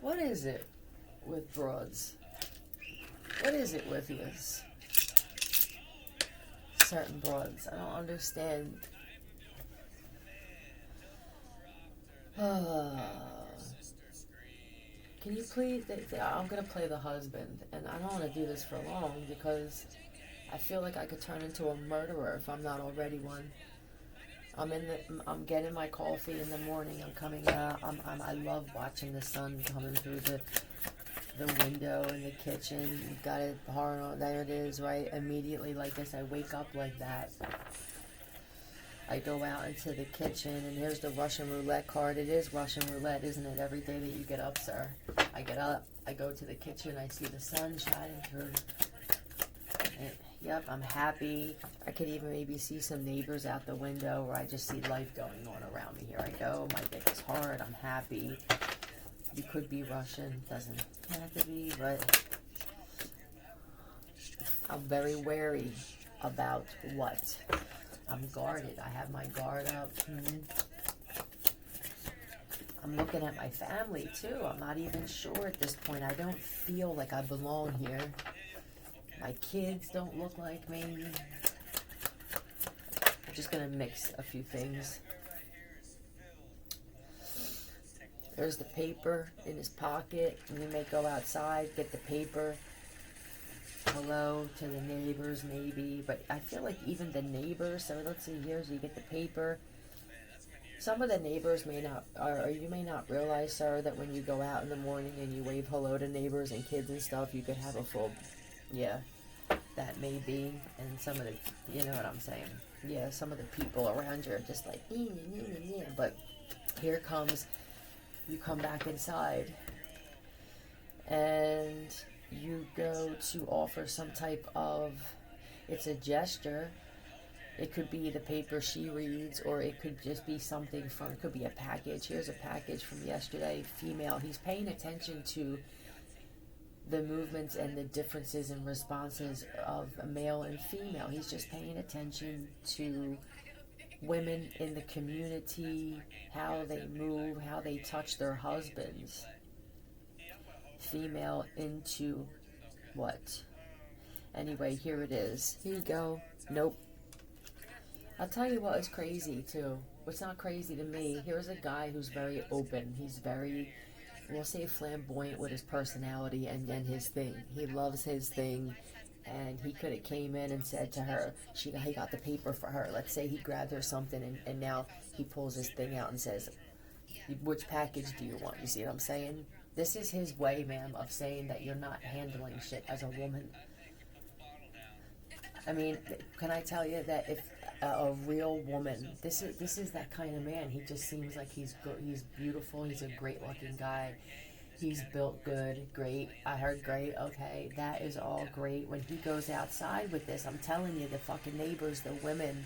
What is it with broads? What is it with you? Certain broads. I don't understand. Can you please? I'm gonna play the husband, and I don't want to do this for long because I feel like I could turn into a murderer if I'm not already one. I'm getting my coffee in the morning. I'm coming out. I love watching the sun coming through the window in the kitchen. You've got it hard on. There it is, right? Immediately like this, I wake up like that. I go out into the kitchen, and here's the Russian roulette card. It is Russian roulette, isn't it? Every day that you get up, sir. I get up, I go to the kitchen, I see the sun shining through. And, yep, I'm happy. I could even maybe see some neighbors out the window, where I just see life going on around me. Here I go, my dick is hard, I'm happy. You could be Russian, doesn't have to be, but I'm very wary about what. I'm guarded. I have my guard up. I'm looking at my family too. I'm not even sure at this point. I don't feel like I belong here. My kids don't look like me. I'm just gonna mix a few things. There's the paper in his pocket. And he may go outside, get the paper. Hello to the neighbors, maybe. But I feel like even the neighbors, so let's see here, so you get the paper. Some of the neighbors may not, or you may not realize, sir, that when you go out in the morning and you wave hello to neighbors and kids and stuff, you could have a full, yeah, that may be. And some of the, you know what I'm saying? Yeah, some of the people around you are just like, but here comes, you come back inside, and you go to offer some type of, it's a gesture. It could be the paper she reads, or it could just be something from, it could be a package. Here's a package from yesterday, female. He's paying attention to the movements and the differences in responses of a male and female. He's just paying attention to women in the community, how they move, how they touch their husbands. Female into what? Anyway, here it is. Here you go. Nope. I'll tell you what is crazy too. What's not crazy to me, here's a guy who's very open. He's very, we'll say, flamboyant with his personality and his thing. He loves his thing. And he could have came in and said to her, he got the paper for her. Let's say he grabbed her something, and now he pulls his thing out and says, which package do you want? You see what I'm saying? This is his way, ma'am, of saying that you're not handling shit as a woman. I mean, can I tell you that if a real woman, this is that kind of man. He just seems like he's beautiful. He's a great looking guy. He's built good, great. I heard great, okay. That is all great. When he goes outside with this, I'm telling you, the fucking neighbors, the women,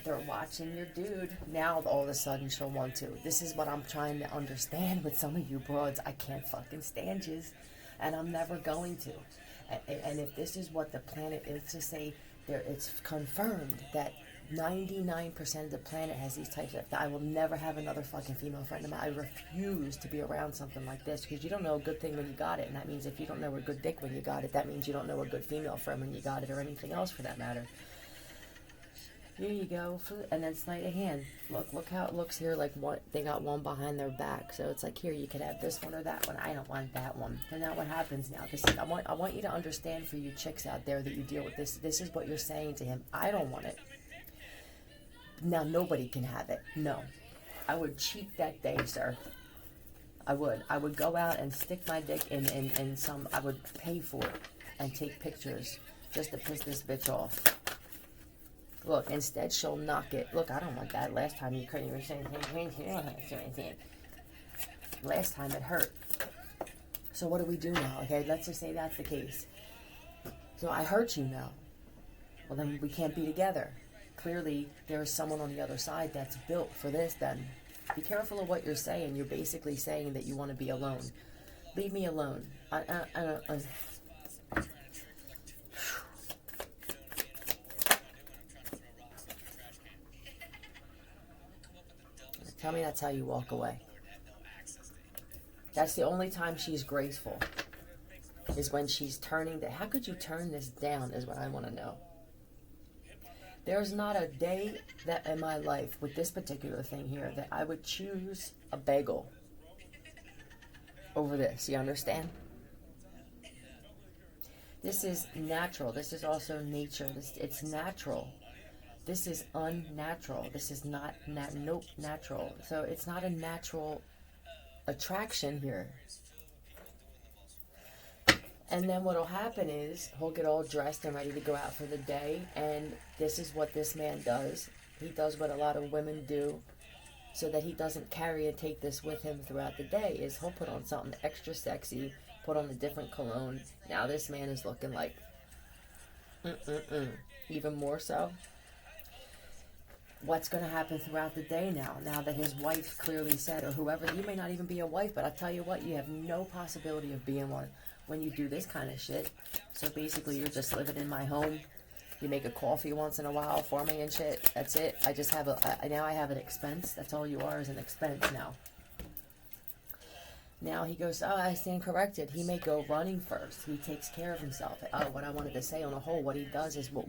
they're watching your dude. Now all of a sudden she'll want to. This is what I'm trying to understand with some of you broads. I can't fucking stand you, and I'm never going to. And if this is what the planet is to say, it's confirmed that 99% of the planet has these types of, I will never have another fucking female friend of mine. I refuse to be around something like this, because you don't know a good thing when you got it, and that means if you don't know a good dick when you got it, that means you don't know a good female friend when you got it, or anything else for that matter. Here you go, and then sleight of hand. Look how it looks here. Like they got one behind their back, so it's like, here, you could have this one or that one. I don't want that one. And now what happens now? I want you to understand, for you chicks out there that you deal with this. This is what you're saying to him. I don't want it. Now nobody can have it. No, I would cheat that day, sir. I would go out and stick my dick in some. I would pay for it and take pictures just to piss this bitch off. Look, instead she'll knock it. Look, I don't want that. Last time you couldn't even say anything. Last time it hurt. So what do we do now? Okay, let's just say that's the case. So I hurt you now. Well, then we can't be together. Clearly, there is someone on the other side that's built for this then. Be careful of what you're saying. You're basically saying that you want to be alone. Leave me alone. Tell me that's how you walk away. That's the only time she's graceful, is when she's turning how could you turn this down is what I want to know. There's not a day that in my life with this particular thing here that I would choose a bagel over this. You understand? This is natural. This is also nature. It's natural. This is unnatural. This is not natural. So it's not a natural attraction here. And then what'll happen is he'll get all dressed and ready to go out for the day. And this is what this man does. He does what a lot of women do so that he doesn't carry and take this with him throughout the day, is he'll put on something extra sexy, put on a different cologne. Now this man is looking like even more so. What's going to happen throughout the day now that his wife clearly said, or whoever, you may not even be a wife, but I tell you what, you have no possibility of being one when you do this kind of shit. So basically you're just living in my home. You make a coffee once in a while for me and shit. That's it. I just have now I have an expense. That's all you are, is an expense now. Now he goes, oh, I stand corrected. He may go running first. He takes care of himself. Oh, what I wanted to say on a whole, what he does is what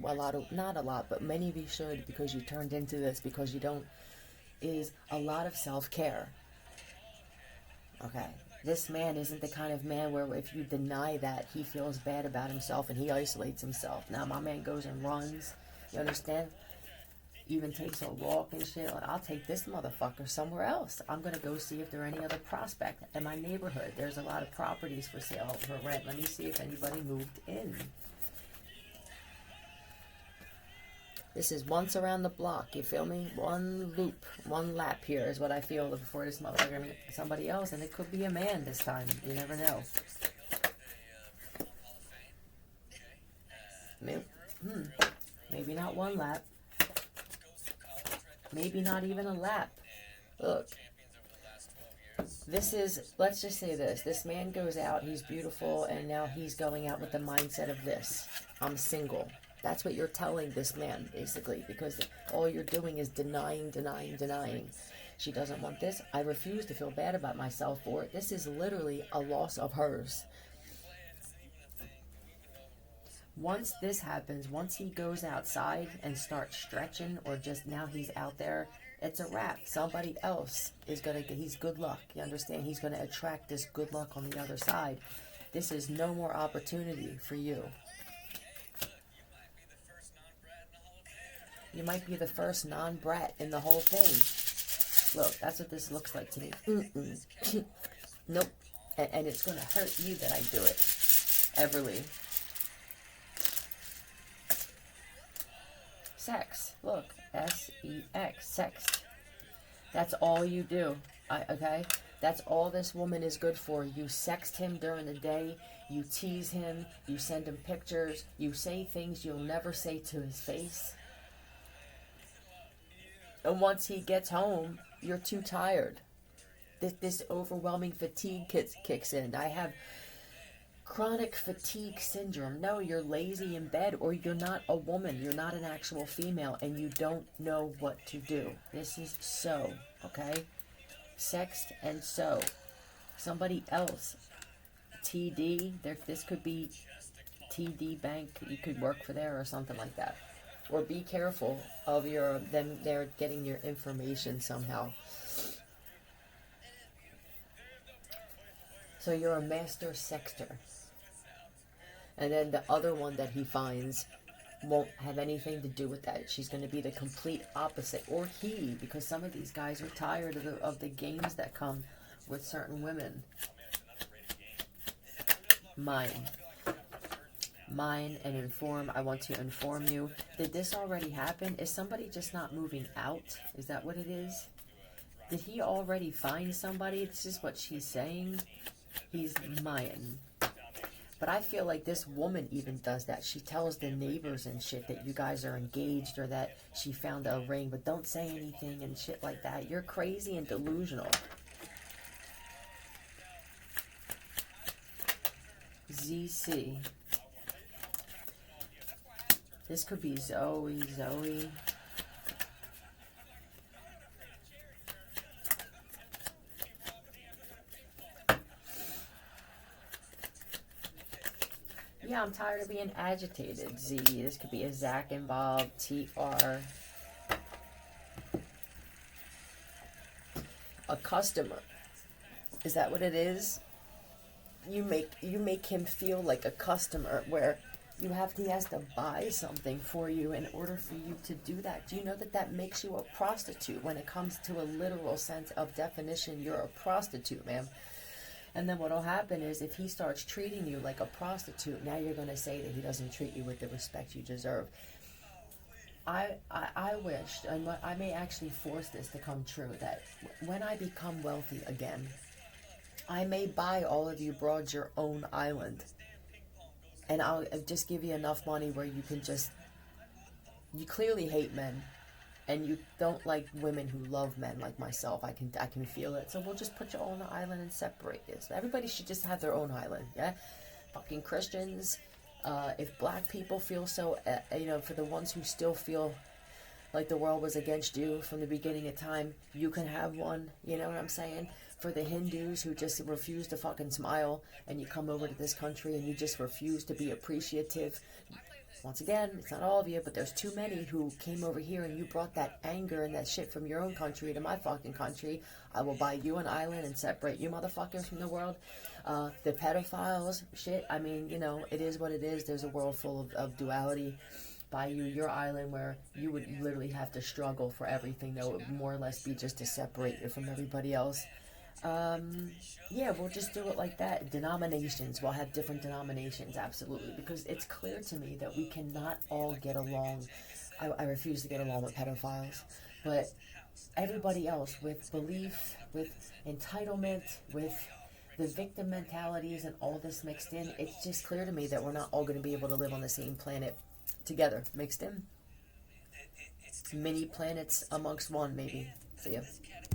not a lot, but many of you should, because you turned into this, because you don't, is a lot of self-care. Okay. This man isn't the kind of man where if you deny that, he feels bad about himself and he isolates himself. Now my man goes and runs. You understand? Even takes a walk and shit. Like, I'll take this motherfucker somewhere else. I'm going to go see if there are any other prospect in my neighborhood. There's a lot of properties for sale, for rent. Let me see if anybody moved in. This is once around the block, you feel me? One loop, one lap here is what I feel before this motherfucker meets somebody else. And it could be a man this time. You never know. Maybe not one lap. Maybe not even a lap. Look. This is, let's just say this. This man goes out, he's beautiful, and now he's going out with the mindset of this. I'm single. That's what you're telling this man, basically, because all you're doing is denying. She doesn't want this. I refuse to feel bad about myself for it. This is literally a loss of hers. Once this happens, once he goes outside and starts stretching, or just now he's out there, it's a wrap. Somebody else is going to, he's good luck. You understand? He's going to attract this good luck on the other side. This is no more opportunity for you. You might be the first non-brat in the whole thing. Look, that's what this looks like to me. Nope. And it's going to hurt you that I do it. Everly. Sex. Look. S-E-X. Sex. That's all you do. Okay? That's all this woman is good for. You sext him during the day. You tease him. You send him pictures. You say things you'll never say to his face. And once he gets home, you're too tired. This overwhelming fatigue kicks in. I have chronic fatigue syndrome. No, you're lazy in bed, or you're not a woman. You're not an actual female, and you don't know what to do. This is so, okay? Sext and so. Somebody else. TD. This could be TD Bank. You could work for there or something like that. Or be careful of them. They're getting your information somehow. So you're a master sexter. And then the other one that he finds won't have anything to do with that. She's going to be the complete opposite. Or he, because some of these guys are tired of the games that come with certain women. Mine and inform. I want to inform you. Did this already happen? Is somebody just not moving out? Is that what it is? Did he already find somebody? This is what she's saying. He's mine. But I feel like this woman even does that. She tells the neighbors and shit that you guys are engaged, or that she found a ring, but don't say anything and shit like that. You're crazy and delusional. ZC. This could be Zoe. Yeah, I'm tired of being agitated. Z. This could be a Zach involved. TR. A customer. Is that what it is? You make him feel like a customer where he has to buy something for you in order for you to do that. Do you know that that makes you a prostitute? When it comes to a literal sense of definition, you're a prostitute, ma'am. And then what'll happen is if he starts treating you like a prostitute, now you're going to say that he doesn't treat you with the respect you deserve. I wish, and I may actually force this to come true, that when I become wealthy again, I may buy all of you broads your own island. And I'll just give you enough money where you can just... You clearly hate men. And you don't like women who love men like myself. I can feel it. So we'll just put you all on an island and separate this. Everybody should just have their own island, yeah? Fucking Christians. If black people feel so... for the ones who still feel like the world was against you from the beginning of time, you can have one. You know what I'm saying? For the Hindus who just refuse to fucking smile, and you come over to this country and you just refuse to be appreciative. Once again, it's not all of you, but there's too many who came over here and you brought that anger and that shit from your own country to my fucking country. I will buy you an island and separate you motherfuckers from the world. The pedophiles, shit, I mean, it is what it is. There's a world full of duality. Buy you your island where you would literally have to struggle for everything. That would more or less be just to separate you from everybody else. Yeah, we'll just do it like that. Denominations, we'll have different denominations, absolutely, because it's clear to me that we cannot all get along. I refuse to get along with pedophiles, but everybody else with belief, with entitlement, with the victim mentalities and all this mixed in, it's just clear to me that we're not all going to be able to live on the same planet together, mixed in. Many planets amongst one, maybe. See ya.